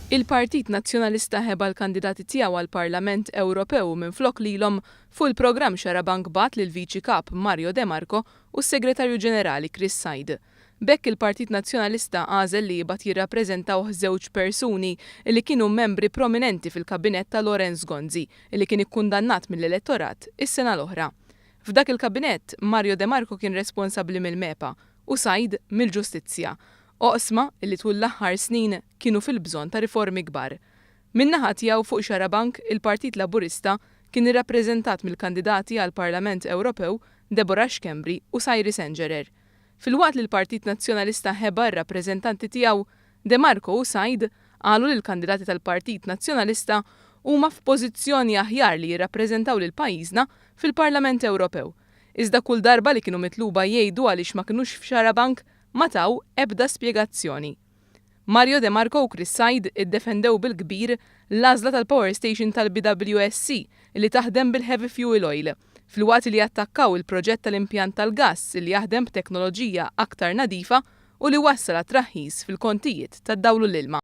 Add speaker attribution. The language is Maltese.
Speaker 1: Il-Partit Nazzjonalista ħeba l-kandidati tiegħu għall-Parlament Ewropew minflok lilhom fuq il-programm xarabank bat lill-Viċi Kap Mario De Marco u s-Segretarju Ġenerali Chris Said. Bekk il-Partit Nazzjonalista għażel li jibgħat jirrappreżentaw żewġ persuni li kienu membri prominenti fil-kabinett ta' Lorenz Gonzi li kien ikkundannat mill-elettorat is-sena l-oħra. F'dak il-kabinett Mario De Marco kien responsabbli mill-MEPA u Said mill-Ġustizzja. Oqsma li tul l-aħħar snin kienu fil-bżonn ta' riformi kbar. Min-naħa tiegħu fuq xarabank il-Partit Laburista kien irrappreżentat mill-kandidati għall-Parlament Ewropew Deborah Schembri u Sajri Sengerer. Fil-waqt li l-Partit Nazzjonalista ħeba r-rappreżentanti tiegħu De Marco u Said qalu li l-kandidati tal-Partit Nazzjonalista huma f'pożizzjoni aħjar li jirrappreżentaw lil pajjiżna fil-Parlament Ewropew. Iżda kull darba li kienu mitluba jgħidu għaliex ma kinux f'xarabank ma taw ebda spjegazzjoni. Mario De Marco u Chris Said iddefendew bil-kbir l-għażla tal-Power Station tal-BWSC li taħdem bil-heavy fuel oil, filwaqt li attakkaw il-proġett tal-impjant tal-gass li jaħdem b'teknoloġija aktar nadifa u li wassal għat-traħħis fil-kontijiet tad-dawlu l-ilma.